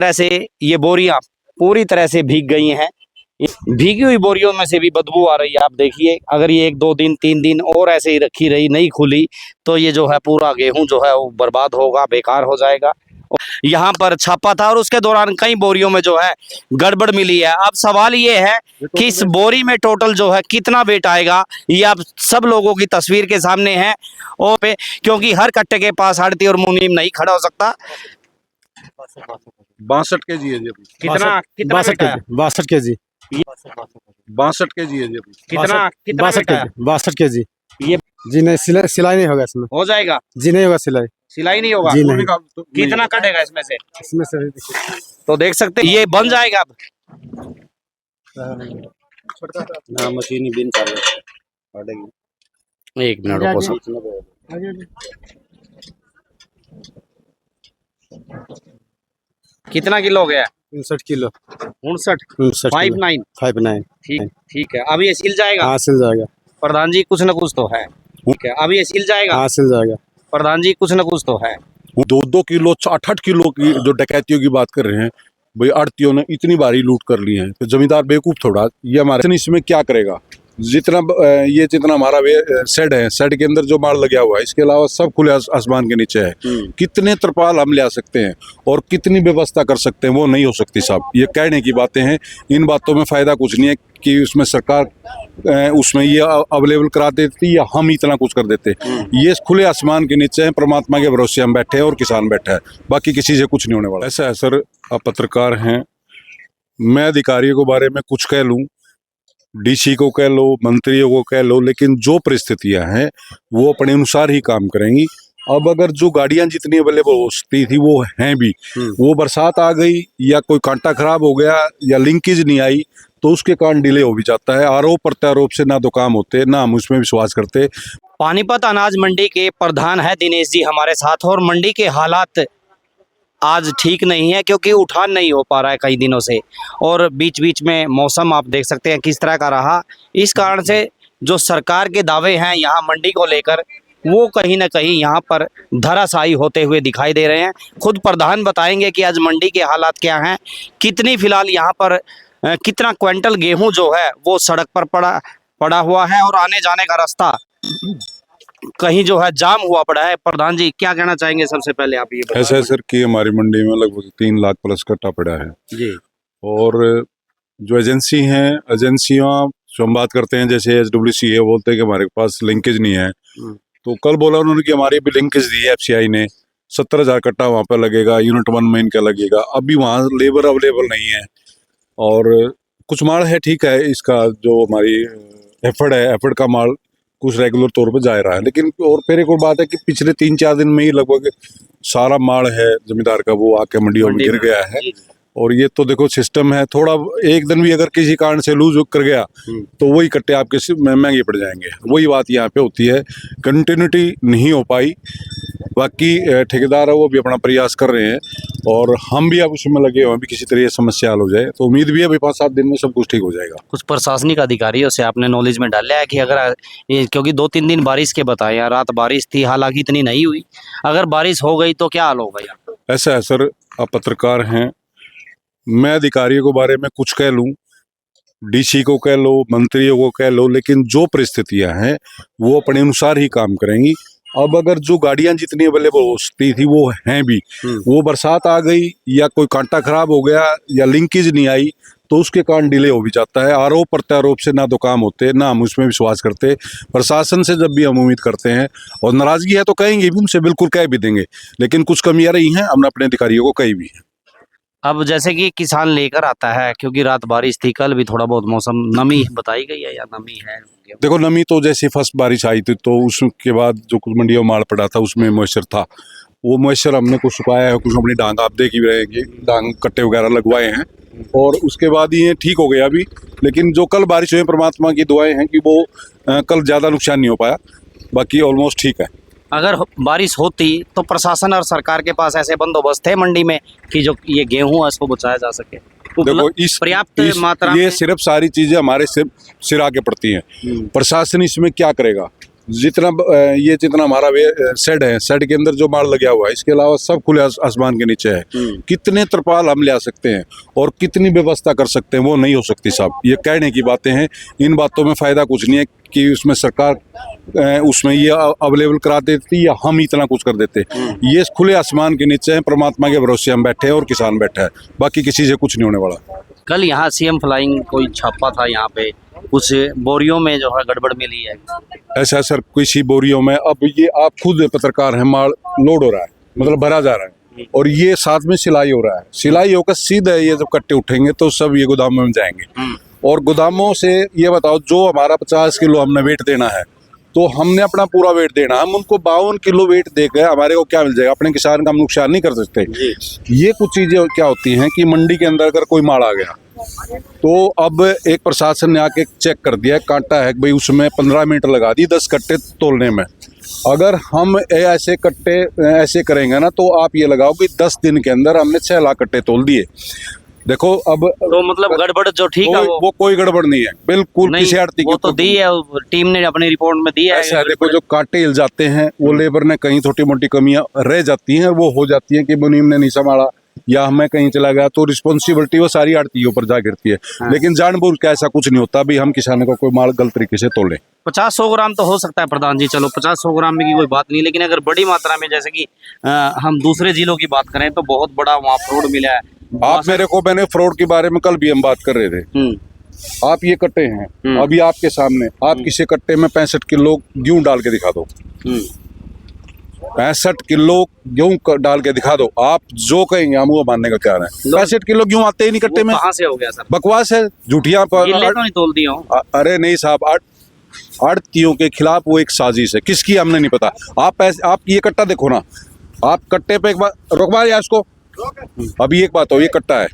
तरह से ये बोरियां पूरी तरह से भीग गई हैं। भीगी हुई बोरियों में से भी बदबू आ रही है। आप देखिए, अगर ये 1-2 दिन 3 दिन और ऐसे ही रखी रही, नहीं खुली, तो ये जो है पूरा गेहूं जो है वो बर्बाद होगा, बेकार हो जाएगा। यहाँ पर छापा था और उसके दौरान कई बोरियों में जो है गड़बड़ मिली है। अब सवाल ये है कि इस बोरी में टोटल जो है कितना वेट आएगा, ये अब सब लोगों की तस्वीर के सामने है। और क्योंकि हर कट्टे के पास आड़ती और मुनीम नहीं खड़ा हो सकता। 62 kg है जी अभी। कितना 62 kg 62 kg है जी अभी। कितना 62 kg ये जी नहीं, सिलाई नहीं होगा इसमें। हो जाएगा? जी नहीं होगा सिलाई। सिलाई नहीं होगा जी नहीं। कितना कटेगा इसमें से? इसमें से देखिए। तो देख सकते हैं ये बन जाएगा अब। ना मशीन ही बिन चालू। एक मिनट रुको। कितना किलो हो गया? 59 किलो 59 59 59। ठीक है। अब ये सिल जाएगा? हाँ सिल जाएगा। प्रधान जी कुछ न कुछ तो है। ठीक है, अब ये सिल जाएगा? हाँ सिल जाएगा। प्रधान जी कुछ न कुछ तो है। 2-2 किलो 8-8 किलो की जो डकैतियों की बात कर रहे हैं भाई, आड़तियों ने इतनी भारी लूट कर ली है तो जमींदार बेवकूफ थोड़ा। ये हमारे इसमें क्या करेगा? जितना हमारा शेड है, शेड के अंदर जो माल लगा हुआ है, इसके अलावा सब खुले आसमान के नीचे है। कितने तरपाल हम ले आ सकते हैं और कितनी व्यवस्था कर सकते हैं, वो नहीं हो सकती साहब। ये कहने की बातें हैं, इन बातों में फायदा कुछ नहीं है कि उसमें सरकार उसमें ये अवेलेबल करा देती या हम इतना कुछ कर देते। ये खुले आसमान के नीचे है, परमात्मा के भरोसे हम बैठे हैं और किसान बैठा है, बाकी किसी से कुछ नहीं होने वाला। ऐसा है सर, आप पत्रकार हैं, मैं अधिकारियों के बारे में कुछ कह लूँ, डीसी को कह लो, मंत्रियों को कह लो, लेकिन जो परिस्थितियां हैं वो अपने अनुसार ही काम करेंगी। अब अगर जो गाड़ियां जितनी अवेलेबल हो सकती थी वो हैं भी, वो बरसात आ गई या कोई कांटा खराब हो गया या लिंकेज नहीं आई तो उसके कारण डिले हो भी जाता है। आरोप प्रत्यारोप से ना तो काम होते, ना हम उसमें विश्वास करते। पानीपत अनाज मंडी के प्रधान है दिनेश जी हमारे साथ, और मंडी के हालात आज ठीक नहीं है क्योंकि उठान नहीं हो पा रहा है कई दिनों से, और बीच बीच में मौसम आप देख सकते हैं किस तरह का रहा। इस कारण से जो सरकार के दावे हैं यहाँ मंडी को लेकर, वो कहीं ना कहीं यहाँ पर धराशायी होते हुए दिखाई दे रहे हैं। खुद प्रधान बताएंगे कि आज मंडी के हालात क्या हैं, कितनी फिलहाल यहाँ पर कितना क्विंटल गेहूं जो है वो सड़क पर पड़ा हुआ है और आने जाने का रास्ता कहीं जो है जाम हुआ पड़ा है। प्रधान जी क्या कहना चाहेंगे? सबसे पहले आप ये ऐसा है सर कि हमारी मंडी में लगभग 3 लाख प्लस कट्टा पड़ा है जी, और जो एजेंसी हैं, एजेंसियां जो हम बात करते हैं जैसे SWC है, बोलते हैं कि हमारे पास लिंकेज नहीं है। तो कल बोला उन्होंने कि हमारी भी लिंकेज दी है FCI ने, 70,000 कट्टा वहाँ पर लगेगा, यूनिट 1 में इनका लगेगा। अभी वहाँ लेबर अवेलेबल नहीं है और कुछ माल है, ठीक है, इसका जो हमारी एफर्ड का माल कुछ रेगुलर तौर पे जा रहा है, लेकिन और फिर एक और बात है कि पिछले 3-4 दिन में ही लगभग सारा माल है जमींदार का वो आके मंडियों में गिर गया है। और ये तो देखो सिस्टम है, थोड़ा एक दिन भी अगर किसी कारण से लूज कर गया तो वही कट्टे आपके महंगे पड़ जाएंगे। वही बात यहाँ पे होती है, कंटिन्यूटी नहीं हो पाई। बाकी ठेकेदार है वो भी अपना प्रयास कर रहे हैं और हम भी अब उसमें लगे हुए हैं भी किसी तरह समस्या हल हो जाए, तो उम्मीद भी है 5-7 दिन में सब कुछ ठीक हो जाएगा। कुछ प्रशासनिक अधिकारियों से आपने नॉलेज में डाला है कि अगर क्योंकि 2-3 दिन बारिश के बताए, रात बारिश थी, हालांकि इतनी नहीं हुई, अगर बारिश हो गई तो क्या हाल होगा यार? ऐसा है सर, आप पत्रकार हैं, मैं अधिकारियों के बारे में कुछ कह लूँ, डीसी को कह लो, मंत्रियों को कह लो, लेकिन जो परिस्थितियां हैं वो अपने अनुसार ही काम करेंगी। अब अगर जो गाड़ियां जितनी अवेलेबल हो सकती थी वो हैं भी, वो बरसात आ गई या कोई कांटा खराब हो गया या लिंकेज नहीं आई तो उसके कारण डिले हो भी जाता है। आरोप प्रत्यारोप से ना तो काम होते, ना हम उसमें विश्वास करते। प्रशासन से जब भी हम उम्मीद करते हैं और नाराजगी है तो कहेंगे भी, उनसे बिल्कुल कह भी देंगे, लेकिन कुछ कमियां रही हैं, हमने अपने अधिकारियों को कही भी है। अब जैसे कि किसान लेकर आता है, क्योंकि रात बारिश थी, कल भी थोड़ा बहुत मौसम नमी बताई गई है या नमी है? देखो नमी तो जैसे फर्स्ट बारिश आई थी तो उसके बाद जो कुछ मंडियों में माल पड़ा था उसमें मॉइस्चर था, वो मॉइस्चर हमने कुछ सुखाया है, कुछ अपनी डांग आप देख ही रहेंगे, डांग कट्टे वगैरह लगवाए हैं और उसके बाद ये ठीक हो गया अभी। लेकिन जो कल बारिश हुई, परमात्मा की दुआएं हैं कि वो कल ज़्यादा नुकसान नहीं हो पाया, बाकी ऑलमोस्ट ठीक है। अगर बारिश होती तो प्रशासन और सरकार के पास ऐसे बंदोबस्त है मंडी में कि जो ये गेहूं है उसको बचाया जा सके? देखो पर्याप्त मात्रा ये सिर्फ सारी चीजें हमारे सिर आके पड़ती हैं। प्रशासन इसमें क्या करेगा? जितना हमारा शेड है, शेड के अंदर जो माल लगा हुआ है, इसके अलावा सब खुले आसमान के नीचे है। कितने तरपाल हम ले आ सकते हैं और कितनी व्यवस्था कर सकते हैं, वो नहीं हो सकती साहब। ये कहने की बातें हैं, इन बातों में फायदा कुछ नहीं है कि उसमें सरकार उसमें ये अवेलेबल करा देती या हम इतना कुछ कर देते। ये खुले आसमान के नीचे है, परमात्मा के भरोसे हम बैठे हैं और किसान बैठा है, बाकी किसी से कुछ नहीं होने वाला। कल यहाँ सीएम फ्लाइंग कोई छापा था, यहाँ पे कुछ बोरियों में जो है गड़बड़ मिली है। ऐसा सर किसी बोरियों में, अब ये आप खुद पत्रकार हैं, माल लोड हो रहा है, मतलब भरा जा रहा है और ये साथ में सिलाई हो रहा है। सिलाई होकर सीधे ये जब कट्टे उठेंगे तो सब ये गोदामों में जाएंगे और गोदामों से ये बताओ, जो हमारा 50 किलो हमने वेट देना है तो हमने अपना पूरा वेट देना, हम उनको 52 किलो वेट देकर हमारे को क्या मिल जाएगा? अपने किसान का हम नुकसान नहीं कर सकते। ये कुछ चीजें क्या होती हैं कि मंडी के अंदर अगर कोई माल आ गया तो अब एक प्रशासन ने आके चेक कर दिया, कांटा है भाई, उसमें 15 मिनट लगा दी 10 कट्टे तोलने में। अगर हम ऐसे कट्टे ऐसे करेंगे ना तो आप ये लगाओ कि 10 दिन के अंदर हमने 6 लाख कट्टे तोल दिए। देखो अब तो मतलब गड़बड़ जो ठीक है वो कोई गड़बड़ नहीं है, बिल्कुल नहीं, किसी आड़ती वो तो दी है, टीम ने अपनी रिपोर्ट में दी है। ऐसा है, देखो जो कांटे हिल जाते हैं वो लेबर ने कहीं छोटी मोटी कमियां रह जाती हैं, वो हो जाती हैं कि मुनीम ने नहीं संभाला या हमें कहीं चला गया, तो रिस्पॉन्सिबिलिटी वो सारी आड़तियों पर जा गिरती है। लेकिन जानबूझ के ऐसा कुछ नहीं होता भी हम किसानों को कोई माल गलत तरीके से तोले। 50-100 ग्राम तो हो सकता है प्रधान जी, चलो 50-100 ग्राम में की कोई बात नहीं, लेकिन अगर बड़ी मात्रा में जैसे कि हम दूसरे जिलों की बात करें तो बहुत बड़ा वहाँ फ्रॉड मिला है। आप मैंने फ्रॉड के बारे में कल भी हम बात कर रहे थे। आप ये कट्टे हैं अभी आपके सामने, आप किसी कट्टे में 65 किलो गेहूं डाल के दिखा दो, 65 किलो गेहूं डाल के दिखा दो, आप जो कहेंगे हम वो मानने का क्या है। 65 किलो गेहूं आते ही नहीं कट्टे में, कहाँ से हो गया सर? बकवास है, झूठिया तो नहीं तोल दिया हूँ। अरे नहीं साहब, आड़तियों के खिलाफ वो एक साजिश है, किसकी हमने नहीं पता। आप ये कट्टा देखो ना, आप कट्टे पे एक बार रुकवा या इसको, अभी एक बात हो, ये कट्टा है,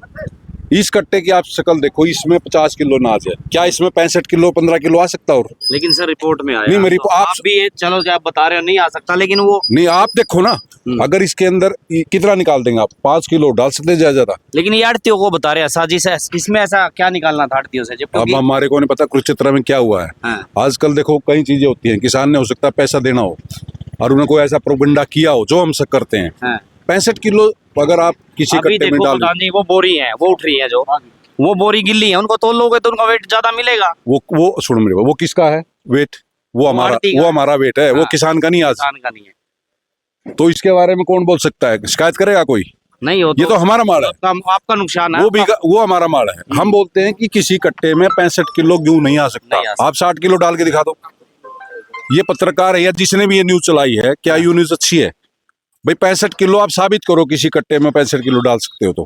इस कट्टे की आप शक्ल देखो, इसमें 50 किलो नाज है, क्या इसमें 65 किलो 15 किलो आ सकता? और लेकिन सर रिपोर्ट में आया नहीं, मेरी तो आप भी चलो जो आप बता रहे हो नहीं आ सकता, लेकिन वो नहीं, आप देखो ना, अगर इसके अंदर कितना निकाल देंगे आप? 5 किलो डाल सकते हैं ज्यादा। लेकिन ये आड़तियों को बता रहे हैं साजिश है, इसमें ऐसा क्या निकालना था आड़तियों से? अब हमारे को नहीं पता कुरुक्षेत्र में क्या हुआ है। आजकल देखो कई चीजें होती हैं, किसान ने हो सकता है पैसा देना हो और उन्हें कोई ऐसा प्रोपेगेंडा किया हो जो हम सब करते हैं। 65 किलो अगर आप किसी कट्टे में डाल, वो बोरी है, वो उठ रही है, जो वो बोरी गिल्ली है, उनको तोल लोगे तो उनका वेट ज्यादा मिलेगा। वो सुनो मेरे, वो किसका है वेट? वो हमारा वेट है, वो किसान का नहीं, आज किसान का नहीं है। तो इसके बारे में कौन बोल सकता है? शिकायत करेगा कोई? नहीं हो, ये तो हमारा माल है, आपका नुकसान है, वो हमारा माल है। हम बोलते हैं कि किसी कट्टे में 65 किलो गेहूं नहीं आ सकता, आप 60 किलो डाल के दिखा दो। ये पत्रकार है या जिसने भी ये न्यूज चलाई है, क्या ये न्यूज अच्छी है? भाई 65 किलो आप साबित करो, किसी कट्टे में 65 किलो डाल सकते हो तो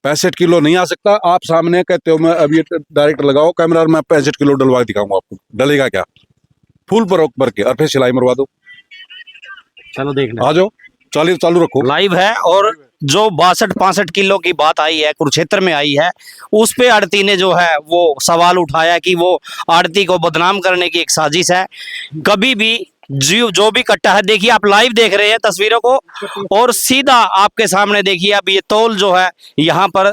65 किलो नहीं आ सकता। आप सामने कहते हो, मैं अभी डायरेक्ट लगाओ कैमरा, मैं 65 किलो डलवा दिखाऊंगा आपको, डलेगा क्या? फुल भर के और फिर सिलाई मरवा दो, चलो देखना, आ जाओ, चालू रखो, लाइव है। और जो 62-65 किलो की बात आई है, कुरुक्षेत्र में आई है, उस पे आड़ती ने जो है वो सवाल उठाया कि वो आड़ती को बदनाम करने की एक साजिश है। कभी भी जो भी कट्टा है, देखिए आप लाइव देख रहे हैं तस्वीरों को, और सीधा आपके सामने देखिए अब ये तौल जो है यहाँ पर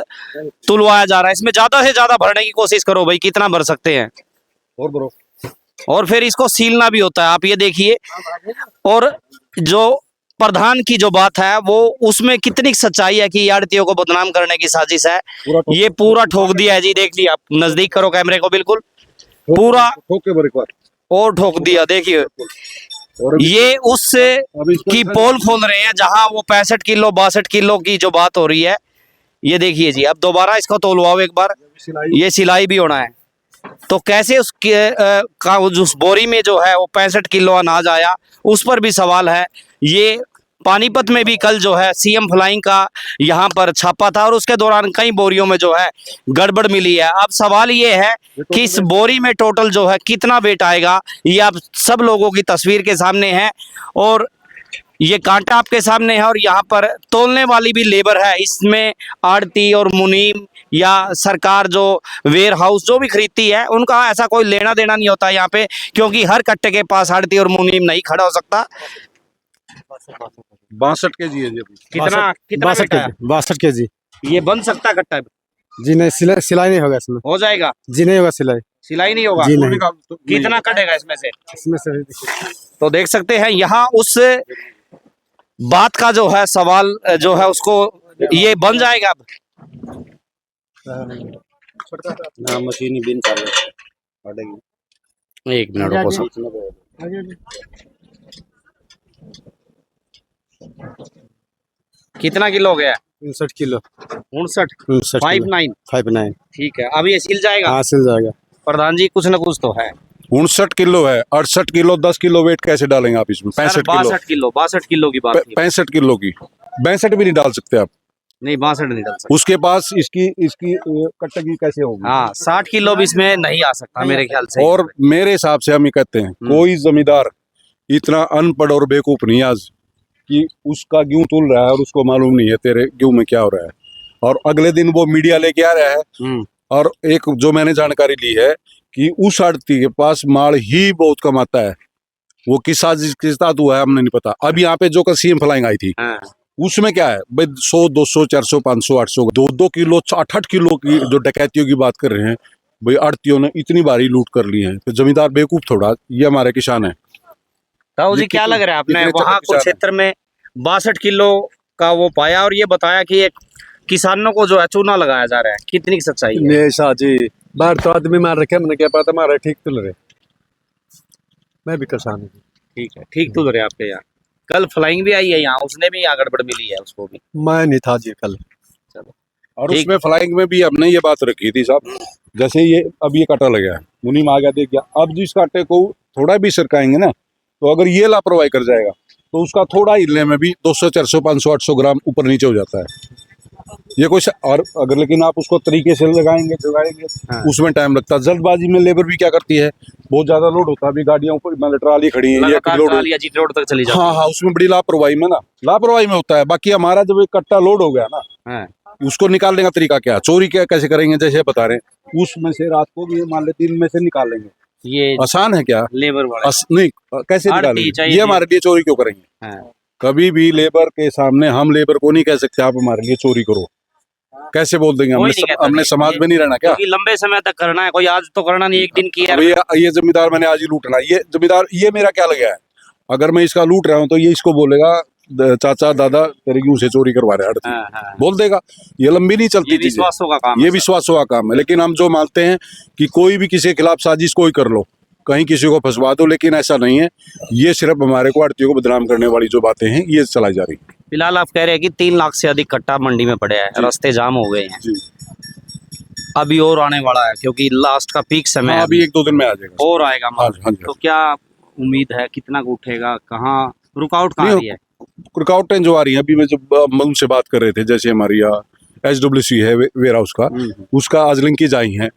तुलवाया जा रहा है। इसमें ज्यादा से ज्यादा भरने की कोशिश करो भाई, कितना भर सकते हैं, और भरो, और फिर इसको सीलना भी होता है, आप ये देखिए। और जो प्रधान की जो बात है वो उसमें कितनी सच्चाई है कि आड़तियों को बदनाम करने की साजिश है, ये पूरा ठोक दिया है जी। देख लिया, आप नजदीक करो कैमरे को, बिल्कुल पूरा और ठोक दिया। देखिए ये उससे की पोल खोल रहे हैं जहां वो 65 किलो 62 किलो की जो बात हो रही है। ये देखिए जी, अब दोबारा इसको तोलवाओ एक बार, ये सिलाई भी होना है। तो कैसे उसके उस बोरी में जो है वो 65 किलो अनाज आया, उस पर भी सवाल है। ये पानीपत में भी कल जो है सीएम फ्लाइंग का यहाँ पर छापा था और उसके दौरान कई बोरियों में जो है गड़बड़ मिली है। अब सवाल ये है कि इस बोरी में टोटल जो है कितना वेट आएगा, ये आप सब लोगों की तस्वीर के सामने है और ये कांटा आपके सामने है और यहाँ पर तोलने वाली भी लेबर है। इसमें आड़ती और मुनीम या सरकार जो वेयर हाउस जो भी खरीदती है, उनका ऐसा कोई लेना देना नहीं होता यहाँ पे, क्योंकि हर कट्टे के पास आड़ती और मुनीम नहीं खड़ा हो सकता। 62 kg है जी। कितना 62 kg ये बन सकता कट्टा? जी नहीं, सिलाई नहीं होगा इसमें। हो जाएगा जी नहीं होगा सिलाई। सिलाई नहीं होगा? जी नहीं। कितना कटेगा इसमें से? इसमें से देखिए, तो देख सकते हैं यहाँ उस बात का जो है सवाल जो है उसको ये बन जाएगा अब। मशीन ही बिन चालू एक मिनट रुको सर। कितना किलो हो गया? 59 किलो 59 59 59। 59। ठीक है, अब ये सिल जाएगा? हाँ सिल जाएगा। प्रधान जी कुछ ना कुछ तो है। 59 किलो है, 68 किलो 10 किलो वेट कैसे डालेंगे आप इसमें? 65 किलो 62 किलो की बात थी। 65 किलो की 62 भी नहीं डाल सकते आप। नहीं 62 नहीं डाल सकते। उसके पास इसकी इसकी कटगी कैसे होगी? हाँ 60 किलो भी इसमें नहीं आ सकता मेरे ख्याल से। और मेरे हिसाब से हम ये कहते हैं कोई जमींदार इतना अनपढ़ और बेवकूफ नहीं आज कि उसका गेहूं तुल रहा है और उसको मालूम नहीं है तेरे गेहूं में क्या हो रहा है, और अगले दिन वो मीडिया लेके आ रहा है। और एक जो मैंने जानकारी ली है कि उस आड़ती के पास माल ही बहुत कम आता है, वो किस साजिश के साथ हुआ है हमने नहीं पता। अब यहाँ पे जो सीएम फ्लाइंग आई थी उसमें क्या है भाई, 100 200 400 500 800 2 किलो 8 किलो की जो डकैतियों की बात कर रहे हैं भाई, आड़तियों ने इतनी भारी लूट कर ली है। तो जमींदार बेवकूफ थोड़ा, ये हमारे किसान है। ताऊ जी ये क्या कितने- लग रहा है आपने कितने वहाँ किसान हैं? कुरुक्षेत्र में 62 किलो का वो पाया और ये बताया कि एक किसानों को जो है चूना लगाया जा रहा है, कितनी की सच्चाई है? नहीं शाह जी, बाहर तो आदमी मार रखे, मैंने क्या पता मारा ठीक तुल रहे। मैं भी किसान हूँ। ठीक है, ठीक तो रहे आपके यहाँ। कल फ्लाइंग भी आई है यहाँ, उसने भी यहाँ गड़बड़ मिली है उसको भी। मैं नहीं था जी कल। और ठीक। उसमें फ्लाइंग में भी हमने ये बात रखी थी साहब, जैसे ये अब ये कांटा लग गया, मुनीम आ गया देख गया, अब जिस कांटे को थोड़ा भी सरकाएंगे ना, तो अगर ये लापरवाही कर जाएगा तो उसका थोड़ा हिलने में भी 200 400 500 800 ग्राम ऊपर नीचे हो जाता है। ये कुछ और अगर लेकिन आप उसको तरीके से लगाएंगे जगाएंगे उसमें टाइम लगता है। जल्दबाजी में लेबर भी क्या करती है, बहुत ज्यादा लोड होता है, अभी गाड़ियां ऊपर मतलब ट्राली खड़ी है, लगातार लोड ट्रालियां जीटी रोड तक चली जाती हाँ हाँ, उसमें बड़ी लापरवाही में होता है। बाकी हमारा जब एक कट्टा लोड हो गया ना, है। उसको निकालने का तरीका क्या, चोरी क्या कैसे करेंगे, जैसे बता रहे हैं उसमें से रात को भी मान ले दिन में से निकाल लेंगे, ये आसान है क्या? लेबर वाला नहीं कैसे आड़ती निकालेंगे, चाहिए ये हमारे लिए चोरी क्यों करेंगे? है। कभी भी लेबर के सामने हम लेबर को नहीं कह सकते आप हमारे लिए चोरी करो, कैसे बोल देंगे? कोई नहीं कहता हमने जी। समाज में नहीं रहना क्या? क्योंकि लंबे समय तक करना है, कोई आज तो करना नहीं, एक दिन किया। अभी ये जमींदार मैंने आज ही लूटना, ये जमींदार ये मेरा क्या लगा है, अगर मैं इसका लूट रहा हूँ तो ये इसको बोलेगा चाचा दादा तेरे गेहूं से चोरी करवा रहे हैं, हाँ। बोल देगा। ये लंबी नहीं ये चलती चीजें, विश्वासों का काम ये है। विश्वासों का काम है। लेकिन हम जो मानते हैं कि कोई भी किसी के खिलाफ साजिश कोई कर लो, कहीं किसी को फंसवा दो, लेकिन ऐसा नहीं है। ये सिर्फ हमारे को आड़तियों को बदनाम करने वाली जो बातें हैं ये चलाई जा रही। फिलहाल आप कह रहे हैं कि 3 लाख से अधिक कट्टा मंडी में पड़े हैं, रास्ते जाम हो गए हैं। जी अभी और आने वाला है क्योंकि लास्ट का पीक समय हाँ, है, अभी 1-2 दिन में आ जाएगा और आएगा हाँ माल। जी, हाँ जी। तो क्या उम्मीद है, कितना का उठेगा, कहाँ रुकावट कहाँ आ नहीं, रही है? रुकावटें जो आ रही हैं, अभी मैं जब हम उनसे बात कर रहे थे, जैसे हमारी यहाँ SWC है वेयर हाउस का, उसका आज लिंकेज आई है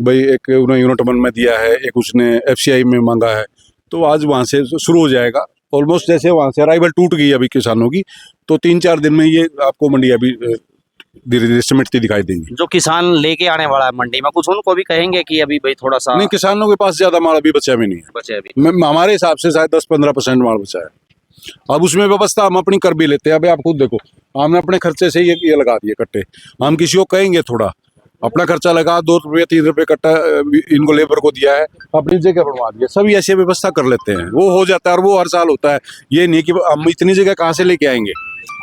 भाई, एक उन्होंने यूनिट 1 में दिया है, एक उसने FCI में मांगा है, तो आज वहाँ से शुरू हो जाएगा। ऑलमोस्ट जैसे वहाँ से अराइवल टूट गई अभी किसानों की, तो 3-4 दिन में ये आपको मंडी अभी धीरे धीरे सिमटती दिखाई देंगी। जो किसान लेके आने वाला है मंडी में, कुछ उनको भी कहेंगे कि अभी भाई थोड़ा सा नहीं, किसानों के पास ज्यादा माल अभी बचा भी नहीं है, बचे अभी। हमारे हिसाब से शायद 10-15% माल बचा है। अब उसमें व्यवस्था हम अपनी कर भी लेते हैं। अभी आप खुद देखो, हमने अपने खर्चे से ये लगा दिए कट्टे, हम किसी को कहेंगे थोड़ा अपना खर्चा लगा, 2 रुपये 3 रुपये कट्टा इनको लेबर को दिया है, अपनी जगह बनवा दिया, सभी ऐसी व्यवस्था कर लेते हैं, वो हो जाता है और वो हर साल होता है। ये नहीं कि हम इतनी जगह कहाँ से लेके आएंगे,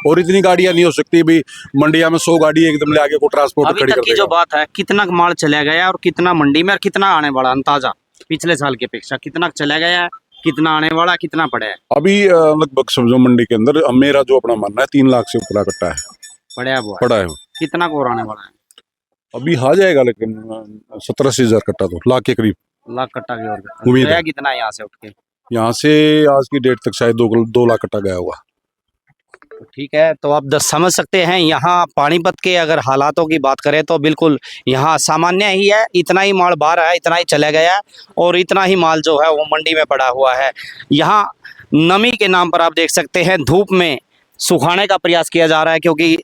और इतनी गाड़ियां नहीं हो सकती भी मंडिया में 100 गाड़ी एकदम ले आगे को ट्रांसपोर्ट अभी खड़ी तक कर की जो देगा। बात है, कितना माल चला गया और कितना मंडी में और कितना आने वाला, अंदाजा पिछले साल की अपेक्षा कितना चला गया है, कितना आने वाला, कितना पड़ा है? अभी लगभग समझो मंडी के अंदर मेरा जो अपना मानना है 3 लाख से ऊपर कट्टा है, पड़ा है। कितना को और आने वाला है? अभी आ जाएगा, लेकिन 17-80 हज़ार कट्टा तो लाख के करीब लाख कट्टा की और उम्मीद है। गया कितना है यहाँ से उठ के? यहाँ से आज की डेट तक शायद 2 लाख कट्टा गया होगा। तो ठीक है, तो आप समझ सकते हैं यहाँ पानीपत के अगर हालातों की बात करें तो बिल्कुल यहाँ सामान्य ही है, इतना ही माल बाहर है, इतना ही चला गया और इतना ही माल जो है वो मंडी में पड़ा हुआ है। यहाँ नमी के नाम पर आप देख सकते हैं धूप में सुखाने का प्रयास किया जा रहा है, क्योंकि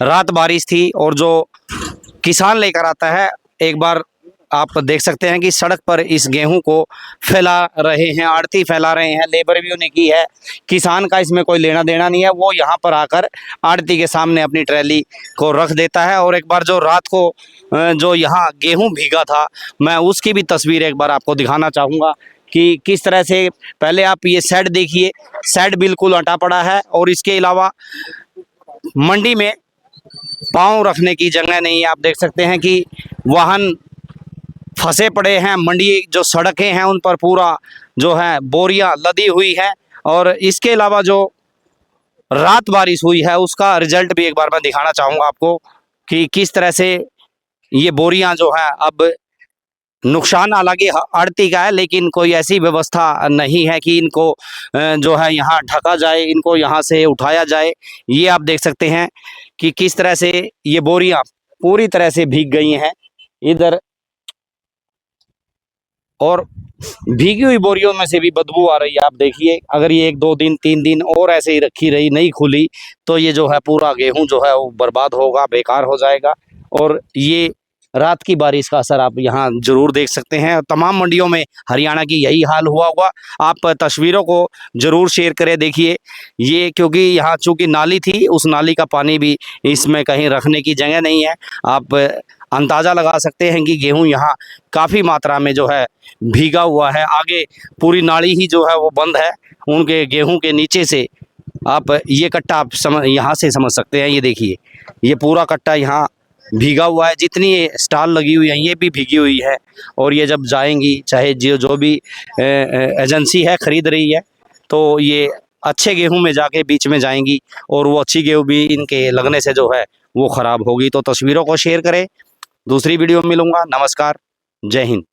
रात बारिश थी और जो किसान लेकर आता है एक बार आप देख सकते हैं कि सड़क पर इस गेहूं को फैला रहे हैं, आड़ती फैला रहे हैं, लेबर भी उन्हीं की है। किसान का इसमें कोई लेना देना नहीं है, वो यहाँ पर आकर आड़ती के सामने अपनी ट्रैली को रख देता है। और एक बार जो रात को जो यहाँ गेहूं भीगा था, मैं उसकी भी तस्वीर एक बार आपको दिखाना चाहूँगा कि किस तरह से। पहले आप ये शेड देखिए, शेड बिल्कुल अटा पड़ा है और इसके अलावा मंडी में पाँव रखने की जगह नहीं है। आप देख सकते हैं कि वाहन फंसे पड़े हैं, मंडी जो सड़कें हैं उन पर पूरा जो है बोरियां लदी हुई है। और इसके अलावा जो रात बारिश हुई है उसका रिजल्ट भी एक बार मैं दिखाना चाहूँगा आपको कि किस तरह से ये बोरियां जो है, अब नुकसान हालांकि आड़ती का है, लेकिन कोई ऐसी व्यवस्था नहीं है कि इनको जो है यहाँ ढका जाए, इनको यहाँ से उठाया जाए। ये आप देख सकते हैं कि किस तरह से ये बोरियां पूरी तरह से भीग गई हैं इधर, और भीगी हुई बोरियों में से भी बदबू आ रही है। आप देखिए, अगर ये 1 2 दिन 3 दिन और ऐसे ही रखी रही, नहीं खुली, तो ये जो है पूरा गेहूं जो है वो बर्बाद होगा, बेकार हो जाएगा। और ये रात की बारिश का असर आप यहाँ जरूर देख सकते हैं। तमाम मंडियों में हरियाणा की यही हाल हुआ होगा। आप तस्वीरों को जरूर शेयर करें। देखिए ये, क्योंकि यहाँ चूंकि नाली थी, उस नाली का पानी भी इसमें कहीं रखने की जगह नहीं है। आप अंदाज़ा लगा सकते हैं कि गेहूं यहाँ काफ़ी मात्रा में जो है भीगा हुआ है। आगे पूरी नाली ही जो है वो बंद है, उनके गेहूं के नीचे से आप ये कट्टा आप यहाँ से समझ सकते हैं। ये देखिए, ये पूरा कट्टा यहाँ भीगा हुआ है, जितनी ये स्टॉल लगी हुई है ये भी भीगी हुई है। और ये जब जाएंगी, चाहे जो भी एजेंसी है खरीद रही है, तो ये अच्छे गेहूं में जाके बीच में जाएंगी और वो अच्छी गेहूं भी इनके लगने से जो है वो ख़राब होगी। तो तस्वीरों को शेयर करें। दूसरी वीडियो में मिलूंगा। नमस्कार, जय हिंद।